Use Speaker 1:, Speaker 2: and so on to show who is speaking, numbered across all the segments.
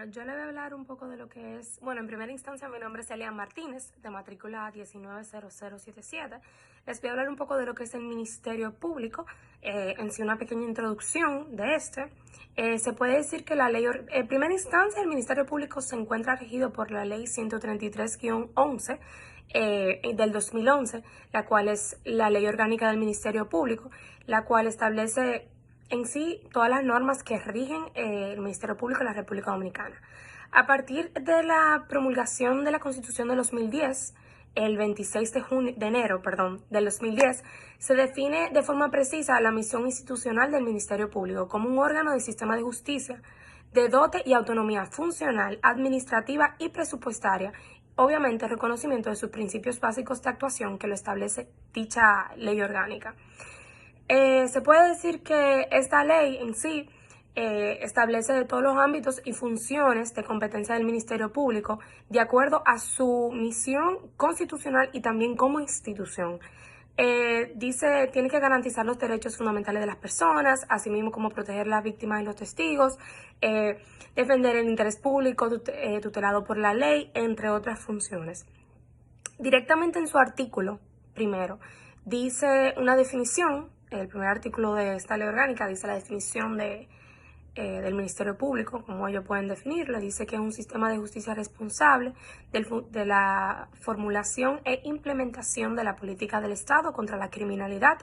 Speaker 1: Bueno, yo le voy a hablar un poco de lo que es, bueno, en primera instancia mi nombre es Elian Martínez, de matrícula 190077. Les voy a hablar un poco de lo que es el Ministerio Público, en sí una pequeña introducción de este. Se puede decir que la ley, en primera instancia el Ministerio Público se encuentra regido por la ley 133-11 del 2011, la cual es la ley orgánica del Ministerio Público, la cual establece en sí todas las normas que rigen el Ministerio Público de la República Dominicana. A partir de la promulgación de la Constitución de 2010, el 26 de enero del 2010, se define de forma precisa la misión institucional del Ministerio Público como un órgano del sistema de justicia de dote y autonomía funcional, administrativa y presupuestaria. Obviamente, reconocimiento de sus principios básicos de actuación que lo establece dicha ley orgánica. Se puede decir que esta ley en sí establece de todos los ámbitos y funciones de competencia del Ministerio Público de acuerdo a su misión constitucional y también como institución. Dice, tiene que garantizar los derechos fundamentales de las personas, así mismo como proteger a las víctimas y los testigos, defender el interés público tutelado por la ley, entre otras funciones. Directamente en su artículo primero dice una definición. El primer artículo de esta ley orgánica dice la definición del Ministerio Público, como ellos pueden definirlo. Dice que es un sistema de justicia responsable de la formulación e implementación de la política del Estado contra la criminalidad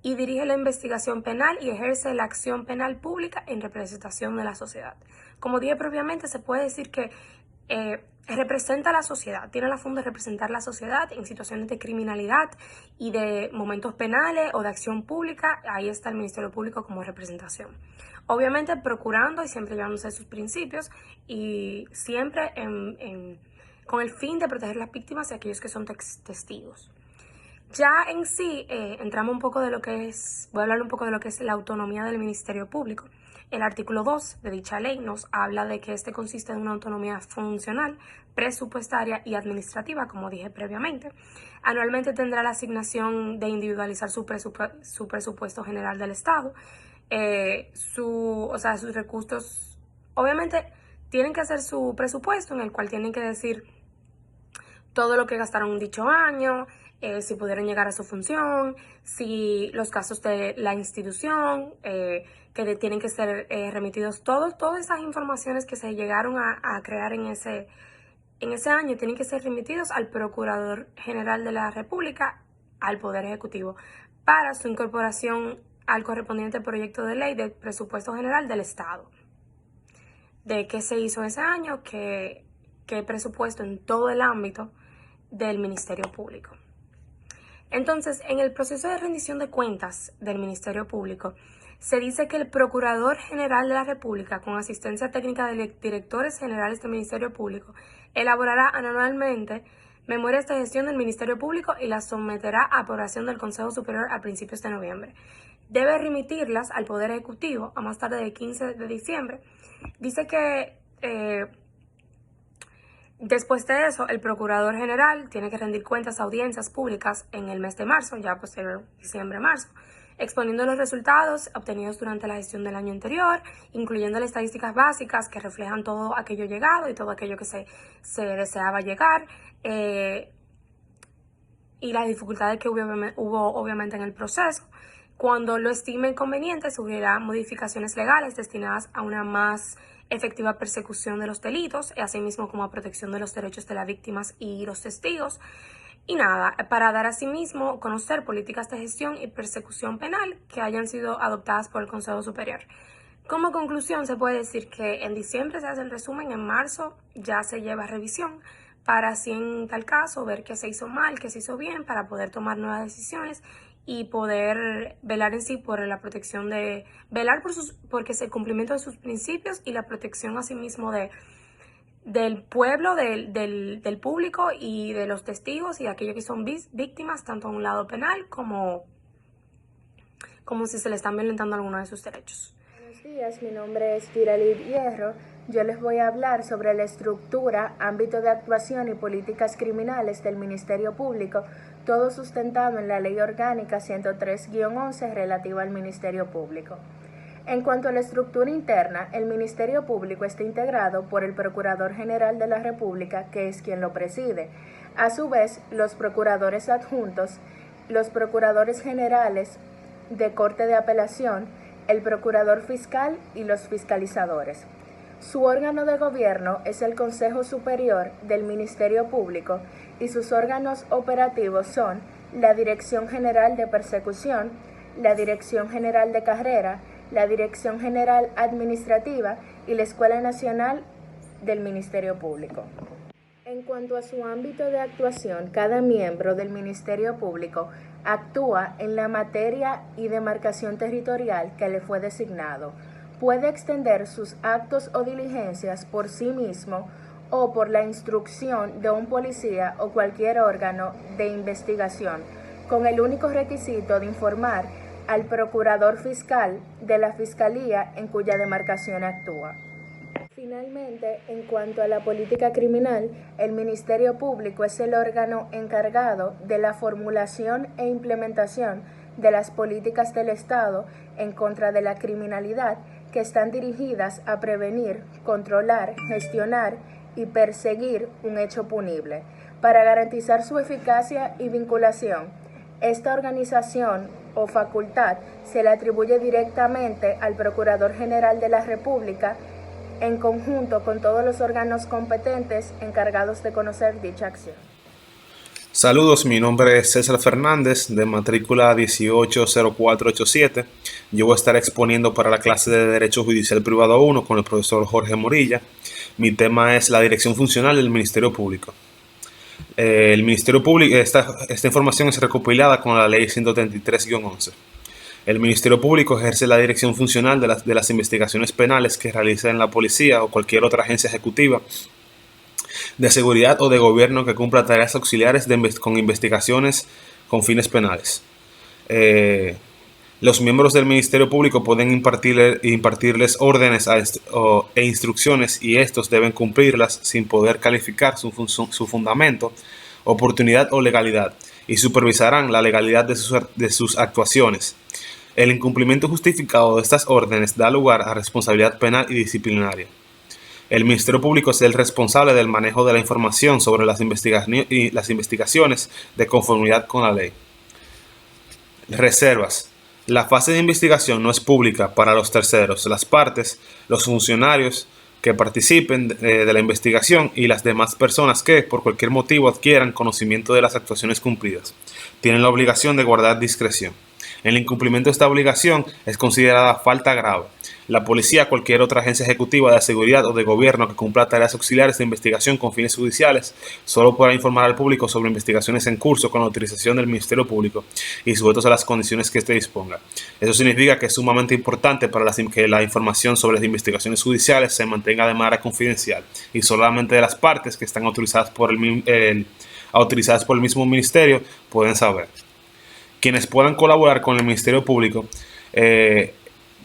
Speaker 1: y dirige la investigación penal y ejerce la acción penal pública en representación de la sociedad. Como dije previamente, se puede decir que representa a la sociedad, tiene la función de representar la sociedad en situaciones de criminalidad y de momentos penales o de acción pública. Ahí está el Ministerio Público como representación. Obviamente procurando y siempre llevándose sus principios y siempre con el fin de proteger a las víctimas y a aquellos que son testigos. Ya en sí, entramos un poco de lo que es, voy a hablar un poco de lo que es la autonomía del Ministerio Público. El artículo 2 de dicha ley nos habla de que este consiste en una autonomía funcional, presupuestaria y administrativa, como dije previamente. Anualmente tendrá la asignación de individualizar su presupuesto general del Estado. Sus recursos, obviamente, tienen que hacer su presupuesto en el cual tienen que decir todo lo que gastaron en dicho año, si pudieron llegar a su función, si los casos de la institución, que tienen que ser remitidos, todas esas informaciones que se llegaron a crear en ese año tienen que ser remitidos al Procurador General de la República, al Poder Ejecutivo, para su incorporación al correspondiente proyecto de ley del presupuesto general del Estado. De qué se hizo ese año, qué presupuesto en todo el ámbito del Ministerio Público. Entonces, en el proceso de rendición de cuentas del Ministerio Público, se dice que el Procurador General de la República, con asistencia técnica de directores generales del Ministerio Público, elaborará anualmente memorias de gestión del Ministerio Público y las someterá a aprobación del Consejo Superior a principios de noviembre. Debe remitirlas al Poder Ejecutivo a más tarde del 15 de diciembre. Dice que después de eso, el Procurador General tiene que rendir cuentas a audiencias públicas en el mes de marzo, ya posterior diciembre-marzo, exponiendo los resultados obtenidos durante la gestión del año anterior, incluyendo las estadísticas básicas que reflejan todo aquello llegado y todo aquello que se deseaba llegar, y las dificultades que hubo obviamente en el proceso. Cuando lo estime conveniente, suggerirá modificaciones legales destinadas a una más efectiva persecución de los delitos, asimismo como a protección de los derechos de las víctimas y los testigos. Y nada, para dar asimismo a conocer políticas de gestión y persecución penal que hayan sido adoptadas por el Consejo Superior. Como conclusión, se puede decir que en diciembre se hace el resumen, en marzo ya se lleva a revisión, para así en tal caso ver qué se hizo mal, qué se hizo bien, para poder tomar nuevas decisiones y poder velar en sí por la protección porque es el cumplimiento de sus principios y la protección asimismo del pueblo, del público y de los testigos y de aquellos que son víctimas, tanto a un lado penal como si se le están violentando alguno de sus derechos.
Speaker 2: Buenos días, mi nombre es Tiralid Hierro. Yo les voy a hablar sobre la estructura, ámbito de actuación y políticas criminales del Ministerio Público, todo sustentado en la Ley Orgánica 103-11 relativa al Ministerio Público. En cuanto a la estructura interna, el Ministerio Público está integrado por el Procurador General de la República, que es quien lo preside. A su vez, los procuradores adjuntos, los procuradores generales de Corte de Apelación, el Procurador Fiscal y los fiscalizadores. Su órgano de gobierno es el Consejo Superior del Ministerio Público y sus órganos operativos son la Dirección General de Persecución, la Dirección General de Carrera, la Dirección General Administrativa y la Escuela Nacional del Ministerio Público. En cuanto a su ámbito de actuación, cada miembro del Ministerio Público actúa en la materia y demarcación territorial que le fue designado. Puede extender sus actos o diligencias por sí mismo o por la instrucción de un policía o cualquier órgano de investigación, con el único requisito de informar al procurador fiscal de la fiscalía en cuya demarcación actúa. Finalmente, en cuanto a la política criminal, el Ministerio Público es el órgano encargado de la formulación e implementación de las políticas del Estado en contra de la criminalidad que están dirigidas a prevenir, controlar, gestionar y perseguir un hecho punible. Para garantizar su eficacia y vinculación, esta organización o facultad se le atribuye directamente al Procurador General de la República en conjunto con todos los órganos competentes encargados de conocer dicha acción.
Speaker 3: Saludos, mi nombre es César Fernández, de matrícula 180487. Yo voy a estar exponiendo para la clase de Derecho Judicial Privado 1 con el profesor Jorge Morilla. Mi tema es la dirección funcional del Ministerio Público. El Ministerio Público, esta información es recopilada con la Ley 133-11. El Ministerio Público ejerce la dirección funcional de las investigaciones penales que realiza en la policía o cualquier otra agencia ejecutiva de seguridad o de gobierno que cumpla tareas auxiliares con investigaciones con fines penales. Los miembros del Ministerio Público pueden impartirles órdenes e instrucciones y estos deben cumplirlas sin poder calificar su fundamento, oportunidad o legalidad, y supervisarán la legalidad de sus actuaciones. El incumplimiento justificado de estas órdenes da lugar a responsabilidad penal y disciplinaria. El Ministerio Público es el responsable del manejo de la información sobre las investigaciones de conformidad con la ley. Reservas. La fase de investigación no es pública para los terceros, las partes, los funcionarios que participen de la investigación y las demás personas que, por cualquier motivo, adquieran conocimiento de las actuaciones cumplidas. Tienen la obligación de guardar discreción. El incumplimiento de esta obligación es considerada falta grave. La policía, cualquier otra agencia ejecutiva de seguridad o de gobierno que cumpla tareas auxiliares de investigación con fines judiciales, solo podrá informar al público sobre investigaciones en curso con la autorización del Ministerio Público y sujetos a las condiciones que éste disponga. Eso significa que es sumamente importante que la información sobre las investigaciones judiciales se mantenga de manera confidencial y solamente de las partes que están autorizadas por el mismo ministerio pueden saber. Quienes puedan colaborar con el Ministerio Público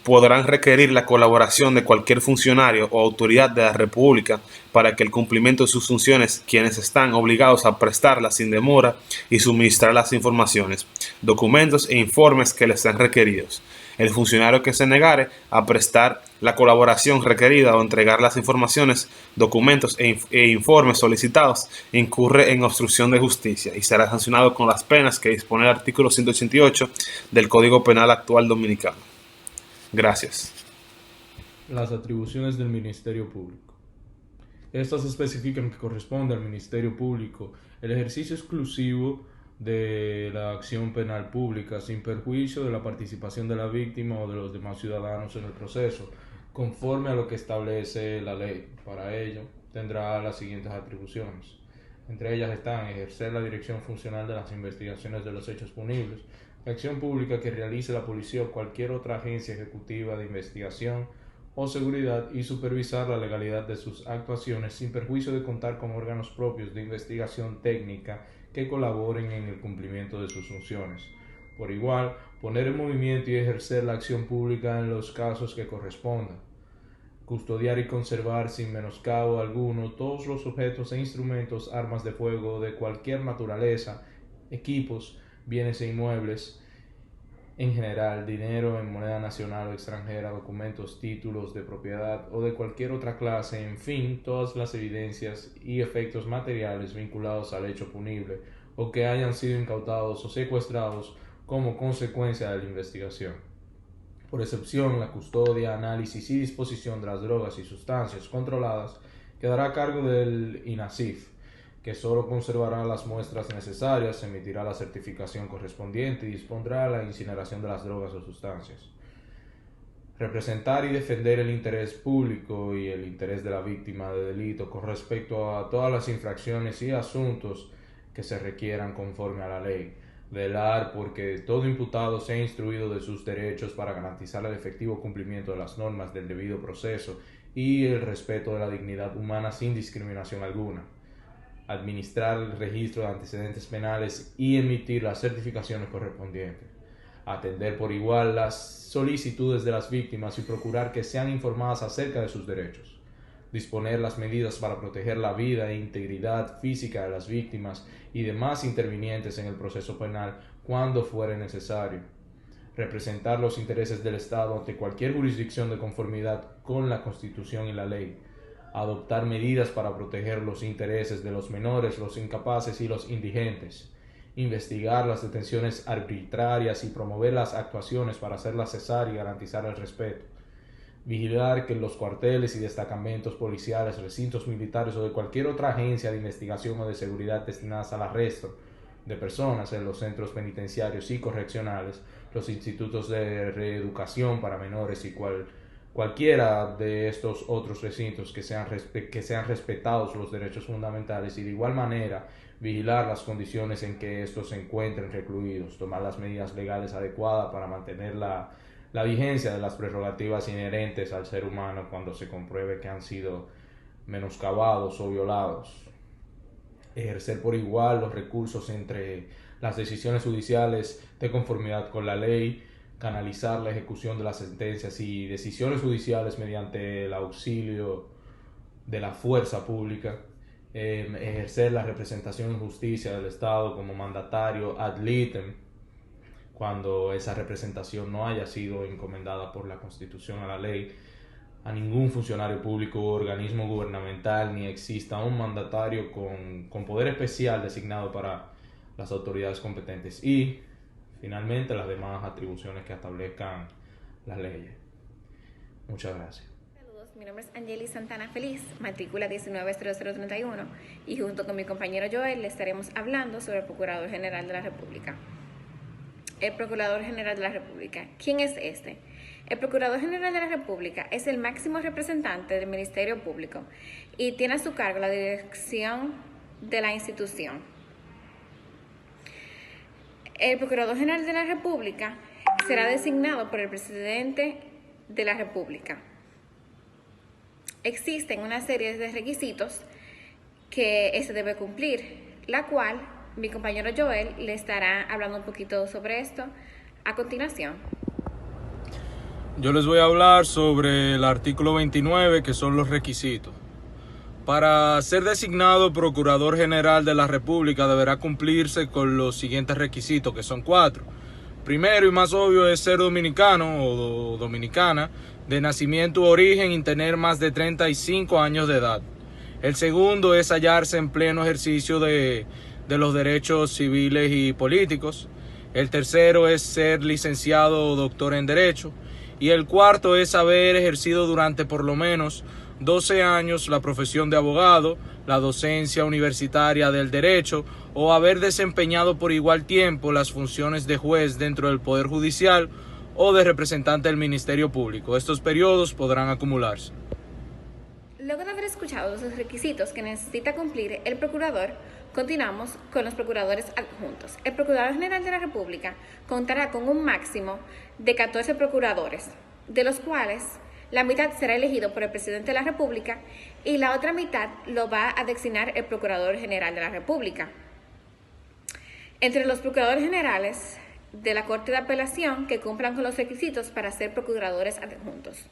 Speaker 3: podrán requerir la colaboración de cualquier funcionario o autoridad de la República para que el cumplimiento de sus funciones, quienes están obligados a prestarlas sin demora y suministrar las informaciones, documentos e informes que les sean requeridos. El funcionario que se negare a prestar la colaboración requerida o entregar las informaciones, documentos e informes solicitados incurre en obstrucción de justicia y será sancionado con las penas que dispone el artículo 188 del Código Penal actual dominicano. Gracias.
Speaker 4: Las atribuciones del Ministerio Público. Estas especifican que corresponde al Ministerio Público el ejercicio exclusivo de la acción penal pública sin perjuicio de la participación de la víctima o de los demás ciudadanos en el proceso, conforme a lo que establece la ley. Para ello, tendrá las siguientes atribuciones. Entre ellas están ejercer la dirección funcional de las investigaciones de los hechos punibles, la acción pública que realice la policía o cualquier otra agencia ejecutiva de investigación o seguridad y supervisar la legalidad de sus actuaciones sin perjuicio de contar con órganos propios de investigación técnica que colaboren en el cumplimiento de sus funciones. Por igual, poner en movimiento y ejercer la acción pública en los casos que correspondan. Custodiar y conservar sin menoscabo alguno todos los objetos e instrumentos, armas de fuego de cualquier naturaleza, equipos, bienes e inmuebles, en general, dinero en moneda nacional o extranjera, documentos, títulos de propiedad o de cualquier otra clase, en fin, todas las evidencias y efectos materiales vinculados al hecho punible o que hayan sido incautados o secuestrados como consecuencia de la investigación. Por excepción, la custodia, análisis y disposición de las drogas y sustancias controladas quedará a cargo del INASIF, que solo conservará las muestras necesarias, emitirá la certificación correspondiente y dispondrá la incineración de las drogas o sustancias. Representar y defender el interés público y el interés de la víctima de delito con respecto a todas las infracciones y asuntos que se requieran conforme a la ley. Velar porque todo imputado sea instruido de sus derechos para garantizar el efectivo cumplimiento de las normas del debido proceso y el respeto de la dignidad humana sin discriminación alguna. Administrar el registro de antecedentes penales y emitir las certificaciones correspondientes. Atender por igual las solicitudes de las víctimas y procurar que sean informadas acerca de sus derechos. Disponer las medidas para proteger la vida e integridad física de las víctimas y demás intervinientes en el proceso penal cuando fuere necesario. Representar los intereses del Estado ante cualquier jurisdicción de conformidad con la Constitución y la ley. Adoptar medidas para proteger los intereses de los menores, los incapaces y los indigentes, investigar las detenciones arbitrarias y promover las actuaciones para hacerlas cesar y garantizar el respeto, vigilar que los cuarteles y destacamentos policiales, recintos militares o de cualquier otra agencia de investigación o de seguridad destinadas al arresto de personas en los centros penitenciarios y correccionales, los institutos de reeducación para menores y cualquiera de estos otros recintos que sean respetados los derechos fundamentales y de igual manera vigilar las condiciones en que estos se encuentren recluidos, tomar las medidas legales adecuadas para mantener la vigencia de las prerrogativas inherentes al ser humano cuando se compruebe que han sido menoscabados o violados. Ejercer por igual los recursos entre las decisiones judiciales de conformidad con la ley, canalizar la ejecución de las sentencias y decisiones judiciales mediante el auxilio de la fuerza pública, ejercer la representación en justicia del Estado como mandatario ad litem, cuando esa representación no haya sido encomendada por la Constitución a la ley, a ningún funcionario público u organismo gubernamental, ni exista un mandatario con poder especial designado para las autoridades competentes y, finalmente, las demás atribuciones que establezcan las leyes. Muchas gracias.
Speaker 5: Saludos, mi nombre es Angeli Santana Feliz, matrícula 190031, y junto con mi compañero Joel le estaremos hablando sobre el Procurador General de la República. El Procurador General de la República. ¿Quién es este? El Procurador General de la República es el máximo representante del Ministerio Público y tiene a su cargo la dirección de la institución. El Procurador General de la República será designado por el Presidente de la República. Existen una serie de requisitos que se debe cumplir, la cual mi compañero Joel le estará hablando un poquito sobre esto a continuación.
Speaker 4: Yo les voy a hablar sobre el artículo 29, que son los requisitos. Para ser designado Procurador General de la República deberá cumplirse con los siguientes requisitos, que son 4. Primero y más obvio es ser dominicano o dominicana, de nacimiento u origen y tener más de 35 años de edad. El segundo es hallarse en pleno ejercicio de los derechos civiles y políticos. El tercero es ser licenciado o doctor en Derecho. Y el cuarto es haber ejercido durante por lo menos 12 años la profesión de abogado, la docencia universitaria del derecho o haber desempeñado por igual tiempo las funciones de juez dentro del Poder Judicial o de representante del Ministerio Público. Estos periodos podrán acumularse.
Speaker 5: Luego de haber escuchado los requisitos que necesita cumplir el procurador, continuamos con los procuradores adjuntos. El Procurador General de la República contará con un máximo de 14 procuradores, de los cuales la mitad será elegido por el Presidente de la República y la otra mitad lo va a designar el Procurador General de la República. Entre los procuradores generales de la Corte de Apelación que cumplan con los requisitos para ser procuradores adjuntos.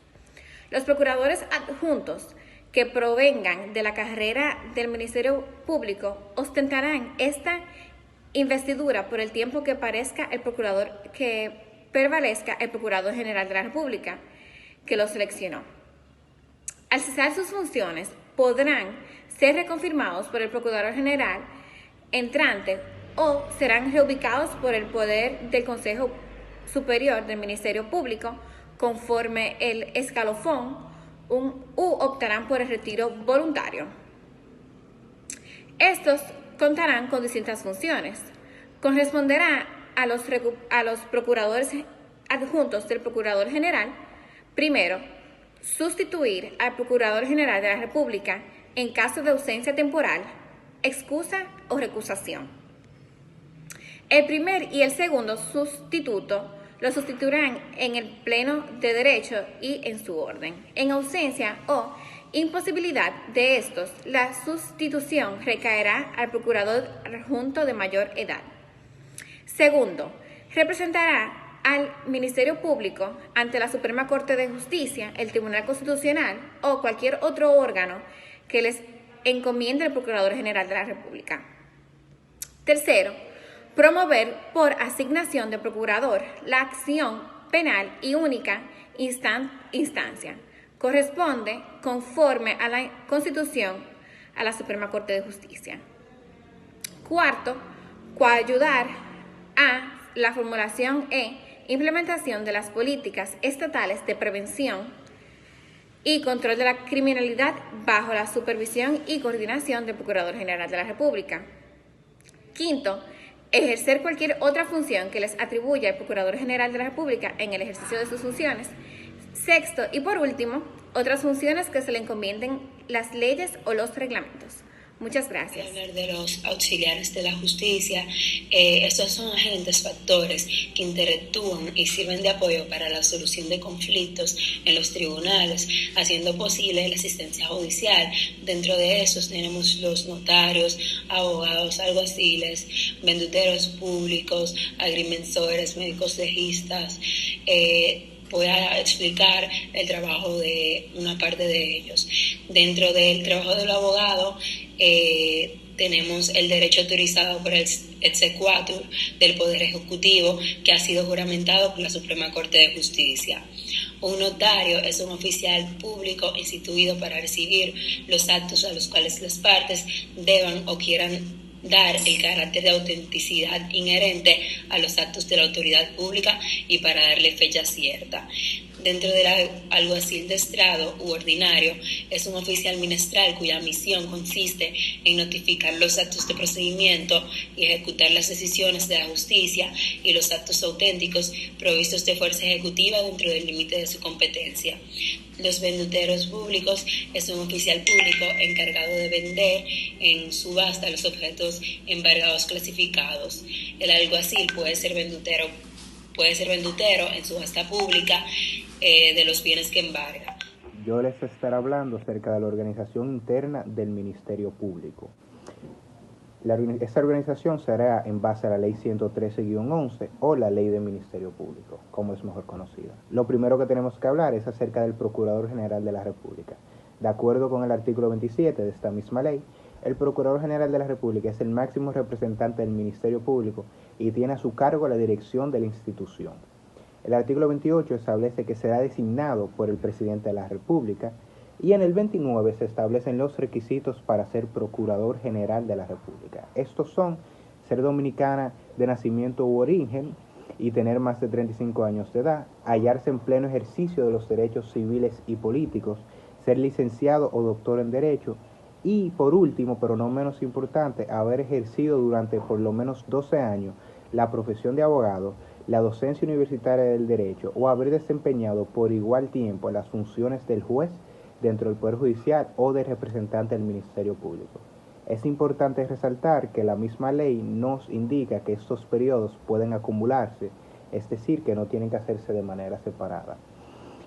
Speaker 5: Los procuradores adjuntos que provengan de la carrera del Ministerio Público ostentarán esta investidura por el tiempo que perezca el procurador prevalezca el Procurador General de la República, que lo seleccionó. Al cesar sus funciones, podrán ser reconfirmados por el Procurador General entrante o serán reubicados por el poder del Consejo Superior del Ministerio Público conforme el escalafón u optarán por el retiro voluntario. Estos contarán con distintas funciones. Corresponderá a los procuradores adjuntos del Procurador General, primero, sustituir al Procurador General de la República en caso de ausencia temporal, excusa o recusación. El primer y el segundo sustituto lo sustituirán en el pleno de derecho y en su orden. En ausencia o imposibilidad de estos, la sustitución recaerá al procurador adjunto de mayor edad. Segundo, representará al Ministerio Público ante la Suprema Corte de Justicia, el Tribunal Constitucional o cualquier otro órgano que les encomiende el Procurador General de la República. Tercero, promover por asignación de procurador la acción penal y única instancia. Corresponde, conforme a la Constitución, a la Suprema Corte de Justicia. Cuarto, coayudar a la formulación e implementación de las políticas estatales de prevención y control de la criminalidad bajo la supervisión y coordinación del Procurador General de la República. Quinto, ejercer cualquier otra función que les atribuya el Procurador General de la República en el ejercicio de sus funciones. Sexto, y por último, otras funciones que se le encomienden las leyes o los reglamentos. Muchas gracias.
Speaker 6: Hablar de los auxiliares de la justicia, estos son agentes factores que interactúan y sirven de apoyo para la solución de conflictos en los tribunales, haciendo posible la asistencia judicial. Dentro de esos tenemos los notarios, abogados, alguaciles, venduteros públicos, agrimensores, médicos legistas. Voy a explicar el trabajo de una parte de ellos. Dentro del trabajo del abogado tenemos el derecho autorizado por el exequatur del Poder Ejecutivo, que ha sido juramentado por la Suprema Corte de Justicia. Un notario es un oficial público instituido para recibir los actos a los cuales las partes deban o quieran dar el carácter de autenticidad inherente a los actos de la autoridad pública y para darle fecha cierta. Dentro del alguacil de estrado u ordinario es un oficial ministral cuya misión consiste en notificar los actos de procedimiento y ejecutar las decisiones de la justicia y los actos auténticos provistos de fuerza ejecutiva dentro del límite de su competencia. Los venduteros públicos es un oficial público encargado de vender en subasta los objetos embargados clasificados. El alguacil puede ser vendutero en subasta pública de los bienes que embarga.
Speaker 7: Yo les estaré hablando acerca de la organización interna del Ministerio Público. Esta organización será en base a la Ley 113-11 o la Ley del Ministerio Público, como es mejor conocida. Lo primero que tenemos que hablar es acerca del Procurador General de la República. De acuerdo con el artículo 27 de esta misma ley, el Procurador General de la República es el máximo representante del Ministerio Público y tiene a su cargo la dirección de la institución. El artículo 28 establece que será designado por el Presidente de la República y en el 29 se establecen los requisitos para ser Procurador General de la República. Estos son ser dominicana de nacimiento u origen y tener más de 35 años de edad, hallarse en pleno ejercicio de los derechos civiles y políticos, ser licenciado o doctor en Derecho y, por último, pero no menos importante, haber ejercido durante por lo menos 12 años la profesión de abogado, la docencia universitaria del derecho o haber desempeñado por igual tiempo las funciones del juez dentro del Poder Judicial o de representante del Ministerio Público. Es importante resaltar que la misma ley nos indica que estos periodos pueden acumularse, es decir, que no tienen que hacerse de manera separada.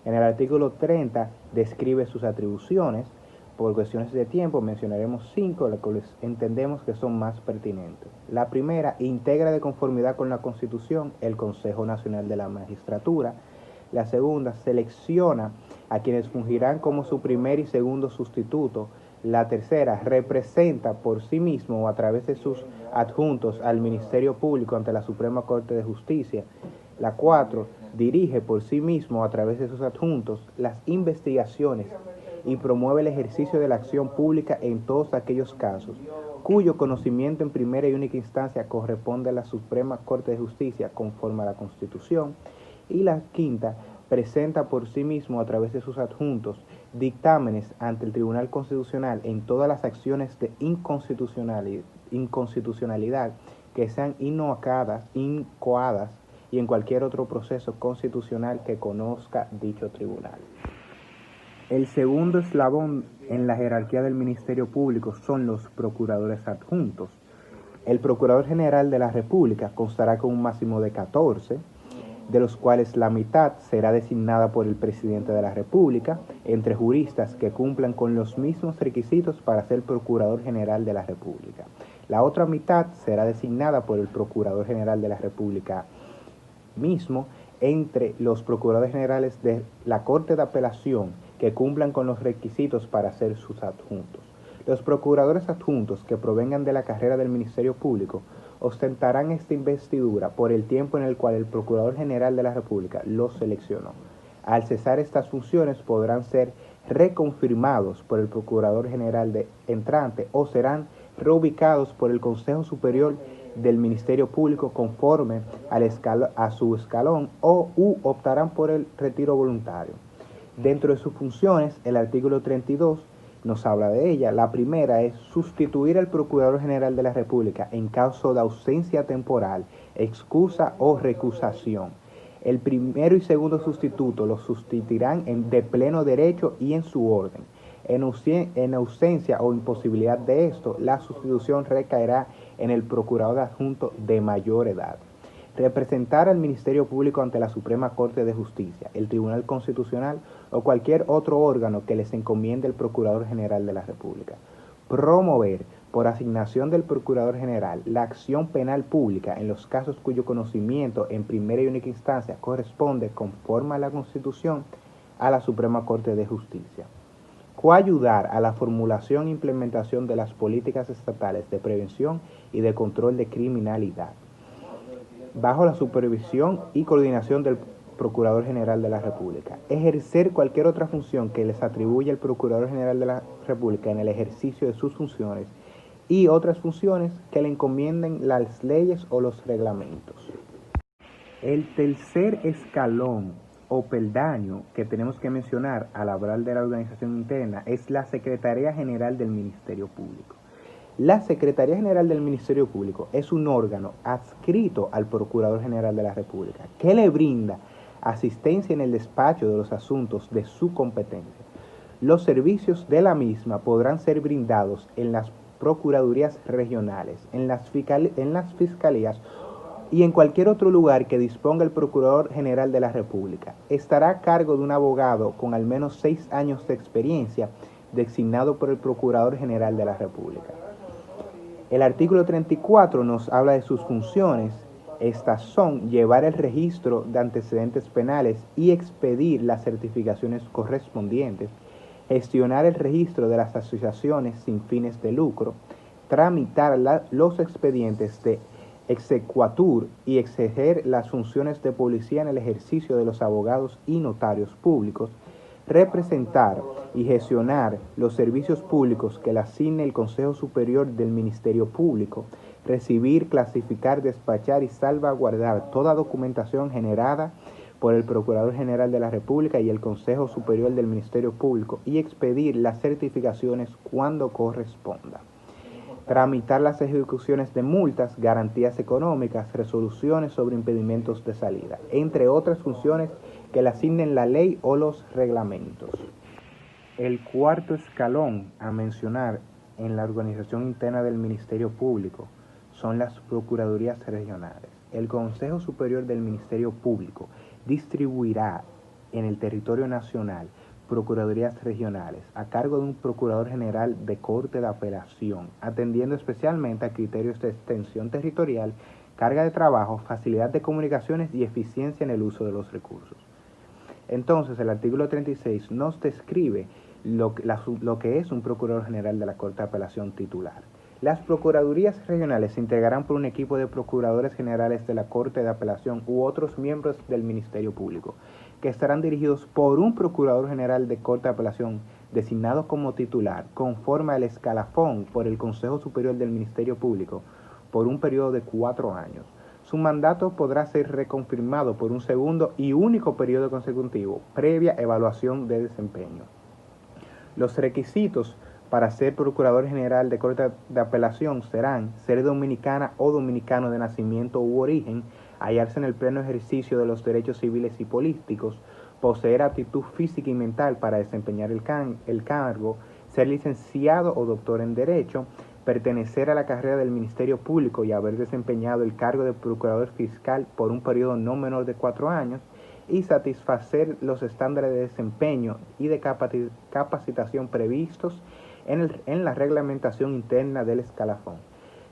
Speaker 7: En el artículo 30 describe sus atribuciones. Por cuestiones de tiempo mencionaremos 5, las cuales entendemos que son más pertinentes. La primera, integra de conformidad con la Constitución el Consejo Nacional de la Magistratura. La segunda, selecciona a quienes fungirán como su primer y segundo sustituto. La tercera, representa por sí mismo o a través de sus adjuntos al Ministerio Público ante la Suprema Corte de Justicia. La 4, dirige por sí mismo a través de sus adjuntos las investigaciones y promueve el ejercicio de la acción pública en todos aquellos casos cuyo conocimiento en primera y única instancia corresponde a la Suprema Corte de Justicia conforme a la Constitución. Y la quinta, presenta por sí mismo a través de sus adjuntos dictámenes ante el Tribunal Constitucional en todas las acciones de inconstitucionalidad que sean incoadas y en cualquier otro proceso constitucional que conozca dicho tribunal. El segundo eslabón en la jerarquía del Ministerio Público son los procuradores adjuntos. El Procurador General de la República constará con un máximo de 14, de los cuales la mitad será designada por el Presidente de la República, entre juristas que cumplan con los mismos requisitos para ser Procurador General de la República. La otra mitad será designada por el Procurador General de la República mismo, entre los Procuradores Generales de la Corte de Apelación que cumplan con los requisitos para ser sus adjuntos. Los procuradores adjuntos que provengan de la carrera del Ministerio Público ostentarán esta investidura por el tiempo en el cual el Procurador General de la República los seleccionó. Al cesar estas funciones podrán ser reconfirmados por el Procurador General entrante o serán reubicados por el Consejo Superior del Ministerio Público conforme a su escalón u optarán por el retiro voluntario. Dentro de sus funciones, el artículo 32 nos habla de ella. La primera es sustituir al Procurador General de la República en caso de ausencia temporal, excusa o recusación. El primero y segundo sustituto los sustituirán de pleno derecho y en su orden. En ausencia o imposibilidad de esto, la sustitución recaerá en el procurador adjunto de mayor edad. Representar al Ministerio Público ante la Suprema Corte de Justicia, el Tribunal Constitucional o cualquier otro órgano que les encomiende el Procurador General de la República. Promover, por asignación del Procurador General, la acción penal pública en los casos cuyo conocimiento en primera y única instancia corresponde, conforme a la Constitución, a la Suprema Corte de Justicia. Coayudar a la formulación e implementación de las políticas estatales de prevención y de control de criminalidad, bajo la supervisión y coordinación del Procurador General de la República. Ejercer cualquier otra función que les atribuya el Procurador General de la República en el ejercicio de sus funciones y otras funciones que le encomienden las leyes o los reglamentos. El tercer escalón o peldaño que tenemos que mencionar al hablar de la organización interna es la Secretaría General del Ministerio Público. La Secretaría General del Ministerio Público es un órgano adscrito al Procurador General de la República que le brinda asistencia en el despacho de los asuntos de su competencia. Los servicios de la misma podrán ser brindados en las procuradurías regionales, en las fiscalías y en cualquier otro lugar que disponga el Procurador General de la República. Estará a cargo de un abogado con al menos 6 años de experiencia designado por el Procurador General de la República. El artículo 34 nos habla de sus funciones. Estas son llevar el registro de antecedentes penales y expedir las certificaciones correspondientes, gestionar el registro de las asociaciones sin fines de lucro, tramitar los expedientes de exequatur y exercer las funciones de policía en el ejercicio de los abogados y notarios públicos, representar y gestionar los servicios públicos que le asigne el Consejo Superior del Ministerio Público, recibir, clasificar, despachar y salvaguardar toda documentación generada por el Procurador General de la República y el Consejo Superior del Ministerio Público y expedir las certificaciones cuando corresponda. Tramitar las ejecuciones de multas, garantías económicas, resoluciones sobre impedimentos de salida, entre otras funciones que le asignen la ley o los reglamentos. El cuarto escalón a mencionar en la organización interna del Ministerio Público son las Procuradurías Regionales. El Consejo Superior del Ministerio Público distribuirá en el territorio nacional procuradurías regionales a cargo de un Procurador General de Corte de Apelación, atendiendo especialmente a criterios de extensión territorial, carga de trabajo, facilidad de comunicaciones y eficiencia en el uso de los recursos. Entonces, el artículo 36 nos describe lo que es un Procurador General de la Corte de Apelación titular. Las procuradurías regionales se integrarán por un equipo de procuradores generales de la Corte de Apelación u otros miembros del Ministerio Público, que estarán dirigidos por un procurador general de Corte de Apelación designado como titular, conforme al escalafón por el Consejo Superior del Ministerio Público, por un periodo de 4 años. Su mandato podrá ser reconfirmado por un segundo y único periodo consecutivo, previa evaluación de desempeño. Los requisitos para ser Procurador General de Corte de Apelación serán ser dominicana o dominicano de nacimiento u origen, hallarse en el pleno ejercicio de los derechos civiles y políticos, poseer aptitud física y mental para desempeñar el cargo, ser licenciado o doctor en Derecho, pertenecer a la carrera del Ministerio Público y haber desempeñado el cargo de Procurador Fiscal por un periodo no menor de 4 años, y satisfacer los estándares de desempeño y de capacitación previstos en la reglamentación interna del escalafón.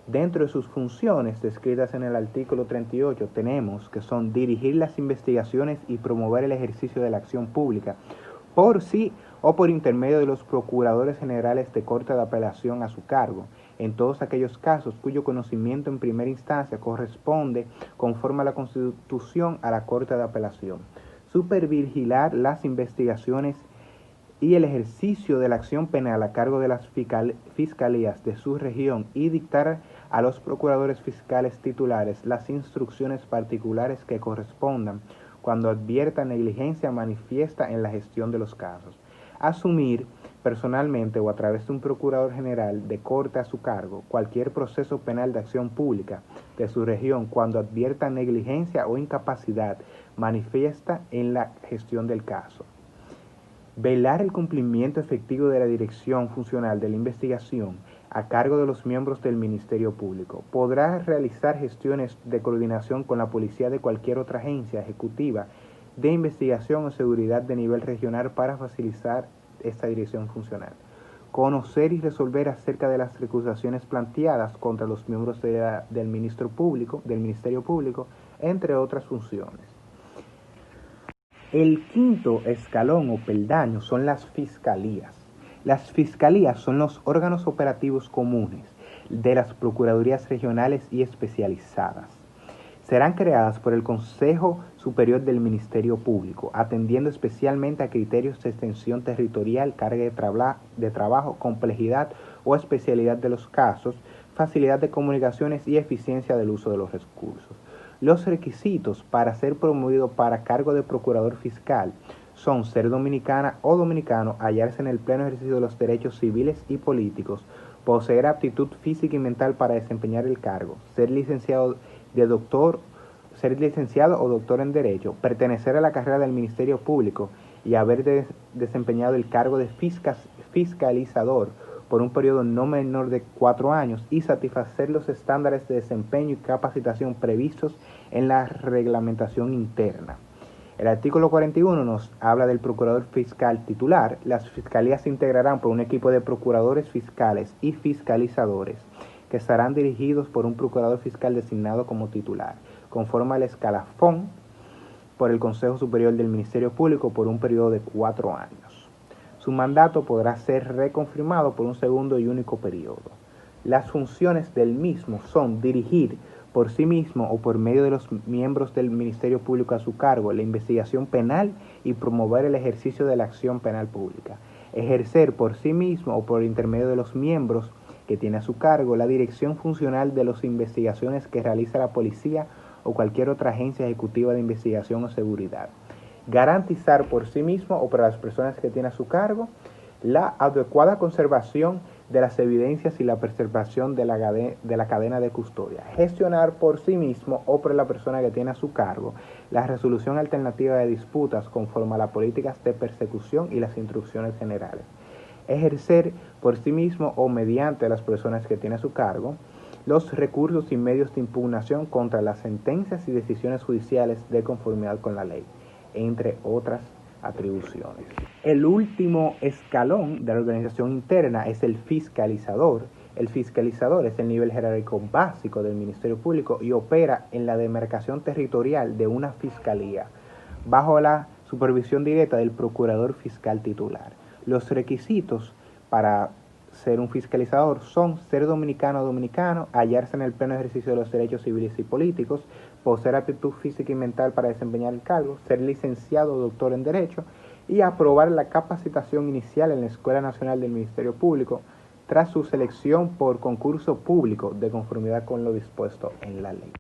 Speaker 7: Dentro de sus funciones descritas en el artículo 38 tenemos que son dirigir las investigaciones y promover el ejercicio de la acción pública por sí o por intermedio de los procuradores generales de Corte de Apelación a su cargo, en todos aquellos casos cuyo conocimiento en primera instancia corresponde, conforme a la Constitución, a la Corte de Apelación. Supervigilar las investigaciones y el ejercicio de la acción penal a cargo de las fiscalías de su región y dictar a los procuradores fiscales titulares las instrucciones particulares que correspondan cuando advierta negligencia manifiesta en la gestión de los casos. Asumir personalmente o a través de un procurador general de corte a su cargo cualquier proceso penal de acción pública de su región cuando advierta negligencia o incapacidad manifiesta en la gestión del caso. Velar el cumplimiento efectivo de la dirección funcional de la investigación a cargo de los miembros del Ministerio Público. Podrá realizar gestiones de coordinación con la policía de cualquier otra agencia ejecutiva de investigación o seguridad de nivel regional para facilitar esta dirección funcional. Conocer y resolver acerca de las recusaciones planteadas contra los miembros del Ministerio Público, entre otras funciones. El quinto escalón o peldaño son las fiscalías. Las fiscalías son los órganos operativos comunes de las procuradurías regionales y especializadas. Serán creadas por el Consejo Superior del Ministerio Público, atendiendo especialmente a criterios de extensión territorial, carga de trabajo, complejidad o especialidad de los casos, facilidad de comunicaciones y eficiencia del uso de los recursos. Los requisitos para ser promovido para cargo de procurador fiscal son ser dominicana o dominicano, hallarse en el pleno ejercicio de los derechos civiles y políticos, poseer aptitud física y mental para desempeñar el cargo, ser licenciado o doctor en Derecho, pertenecer a la carrera del Ministerio Público y haber desempeñado el cargo de fiscalizador por un periodo no menor de 4 años y satisfacer los estándares de desempeño y capacitación previstos en la reglamentación interna. El artículo 41 nos habla del procurador fiscal titular. Las fiscalías se integrarán por un equipo de procuradores fiscales y fiscalizadores que estarán dirigidos por un procurador fiscal designado como titular, conforme al escalafón por el Consejo Superior del Ministerio Público por un periodo de 4 años. Su mandato podrá ser reconfirmado por un segundo y único periodo. Las funciones del mismo son dirigir por sí mismo o por medio de los miembros del Ministerio Público a su cargo la investigación penal y promover el ejercicio de la acción penal pública. Ejercer por sí mismo o por intermedio de los miembros que tiene a su cargo la dirección funcional de las investigaciones que realiza la policía o cualquier otra agencia ejecutiva de investigación o seguridad. Garantizar por sí mismo o para las personas que tiene a su cargo la adecuada conservación de las evidencias y la preservación de la cadena de custodia. Gestionar por sí mismo o por la persona que tiene a su cargo la resolución alternativa de disputas conforme a las políticas de persecución y las instrucciones generales. Ejercer por sí mismo o mediante las personas que tiene a su cargo los recursos y medios de impugnación contra las sentencias y decisiones judiciales de conformidad con la ley, entre otras atribuciones. El último escalón de la organización interna es el fiscalizador. El fiscalizador es el nivel jerárquico básico del Ministerio Público y opera en la demarcación territorial de una fiscalía, bajo la supervisión directa del procurador fiscal titular. Los requisitos para ser un fiscalizador son ser dominicano o dominicano, hallarse en el pleno ejercicio de los derechos civiles y políticos, poseer aptitud física y mental para desempeñar el cargo, ser licenciado o doctor en Derecho y aprobar la capacitación inicial en la Escuela Nacional del Ministerio Público tras su selección por concurso público de conformidad con lo dispuesto en la ley.